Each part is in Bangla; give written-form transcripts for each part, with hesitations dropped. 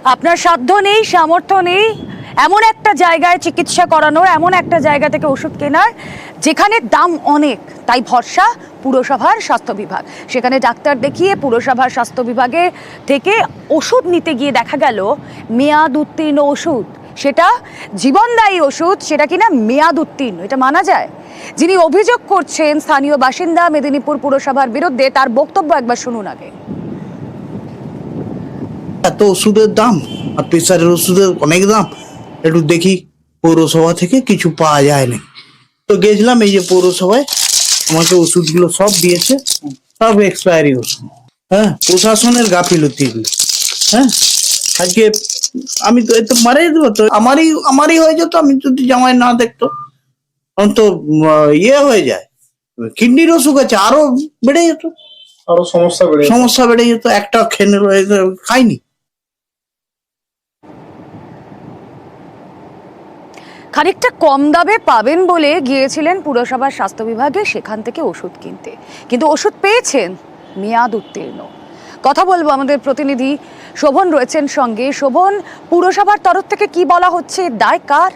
আপনার সাধ্য নেই, সামর্থ্য নেই এমন একটা জায়গায় চিকিৎসা করানোর, এমন একটা জায়গা থেকে ওষুধ কেনার যেখানে দাম অনেক, তাই ভরসা পুরসভার স্বাস্থ্য বিভাগ। সেখানে ডাক্তার দেখিয়ে পুরসভার স্বাস্থ্য বিভাগে থেকে ওষুধ নিতে গিয়ে দেখা গেল মেয়াদ উত্তীর্ণ ওষুধ, সেটা জীবনদায়ী ওষুধ, সেটা কিনা মেয়াদ উত্তীর্ণ। এটা মানা যায়? যিনি অভিযোগ করছেন স্থানীয় বাসিন্দা মেদিনীপুর পুরসভার বিরুদ্ধে, তার বক্তব্য একবার শুনুন আগে। এত ওষুধের দাম আর প্রেসারের ওষুধের অনেক দাম, একটু দেখি পৌরসভা থেকে কিছু পাওয়া যায় না। তো গেছিলাম, এই যে পৌরসভায় আমাকে ওষুধগুলো সব দিয়েছে, সব এক্সপায়ারি ওষুধ। হ্যাঁ, প্রশাসনের গাফিলতি এগুলো। হ্যাঁ, আজকে আমি তো এত মারাই দেবো, তো আমারই হয়ে যেত আমি যদি জামাই না দেখতো। তখন তো ইয়ে হয়ে যায়, কিডনির অসুখ আছে, আরো বেড়ে যেত, আরো সমস্যা বেড়ে যেত। একটা খাইনি। খানিকটা কম দামে পাবেন বলে গিয়েছিলেন পুরসভার স্বাস্থ্য বিভাগে সেখান থেকে ওষুধ কিনতে, কিন্তু ওষুধ পেয়েছেন মেয়াদ উত্তীর্ণ। কথা বলবো, আমাদের প্রতিনিধি শোভন রয়েছেন সঙ্গে। শোভন, পুরসভার তরফ থেকে কি বলা হচ্ছে, দায় কার?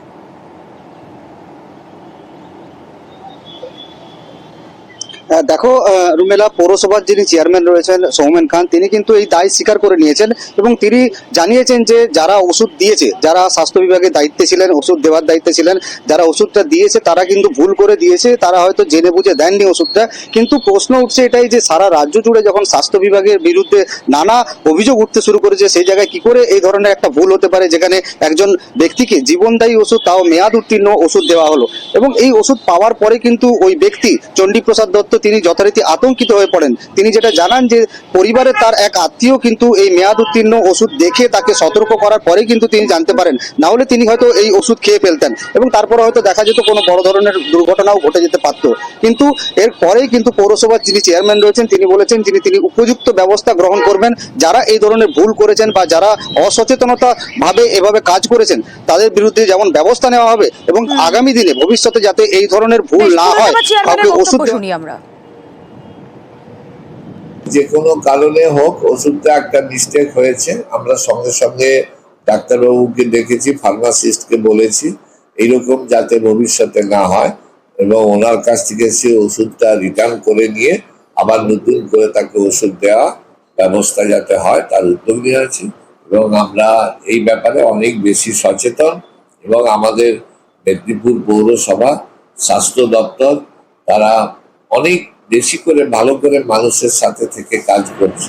দেখো রুমেলা, পৌরসভার যিনি চেয়ারম্যান রয়েছেন সৌমেন খান, তিনি কিন্তু এই দায় স্বীকার করে নিয়েছেন এবং তিনি জানিয়েছেন যে যারা ওষুধ দিয়েছে, যারা স্বাস্থ্য বিভাগের দায়িত্বে ছিলেন, ওষুধ দেওয়ার দায়িত্বে ছিলেন, যারা ওষুধটা দিয়েছে তারা কিন্তু ভুল করে দিয়েছে, তারা হয়তো জেনে বুঝে দেননি ওষুধটা। কিন্তু প্রশ্ন উঠছে এটাই যে সারা রাজ্য জুড়ে যখন স্বাস্থ্য বিভাগের বিরুদ্ধে নানা অভিযোগ উঠতে শুরু করেছে, সেই জায়গায় কি করে এই ধরনের একটা ভুল হতে পারে, যেখানে একজন ব্যক্তিকে জীবনদায়ী ওষুধ, তাও মেয়াদ উত্তীর্ণ ওষুধ দেওয়া হলো। এবং এই ওষুধ পাওয়ার পরে কিন্তু ওই ব্যক্তি চণ্ডীপ্রসাদ দত্ত তিনি যথারীতি আতঙ্কিত হয়ে পড়েন। তিনি যেটা জানান যে পরিবারের তার এক আত্মীয় কিন্তু এই মেয়াদ উত্তীর্ণ ওষুধ দেখে তাকে সতর্ক করার পরে কিন্তু তিনি জানতে পারেন, না হলে তিনি হয়তো এই ওষুধ খেয়ে ফেলতেন এবং তারপরে হয়তো দেখা যেত কোনো বড় ধরনের দুর্ঘটনাও ঘটে যেতে পারত। কিন্তু এর পরেই কিন্তু পৌরসভার যিনি চেয়ারম্যান রয়েছেন তিনি বলেছেন তিনি উপযুক্ত ব্যবস্থা গ্রহণ করবেন। যারা এই ধরনের ভুল করেছেন বা যারা অসচেতনতা ভাবে এভাবে কাজ করেছেন তাদের বিরুদ্ধে যেমন ব্যবস্থা নেওয়া হবে এবং আগামী দিনে ভবিষ্যতে যাতে এই ধরনের ভুল না হয়, কাউকে ওষুধ শুনি আমরা। যে কোনো কারণে হোক ওষুধটা একটা মিস্টেক হয়েছে, আমরা সঙ্গে সঙ্গে ডাক্তারবাবুকে ডেকেছি, ফার্মাসিস্টকে বলেছি এইরকম যাতে ভবিষ্যতে না হয় এবং ওনার কাছ থেকে সে ওষুধটা রিটার্ন করে নিয়ে আবার নতুন করে তাকে ওষুধ দেওয়া ব্যবস্থা যাতে হয় তার উদ্যোগ নিয়েছি। এবং আমরা এই ব্যাপারে অনেক বেশি সচেতন এবং আমাদের মেদিনীপুর পৌরসভা স্বাস্থ্য দপ্তর তারা অনেক বেশি করে ভালো করে মানুষের সাথে থেকে কাজ করছে।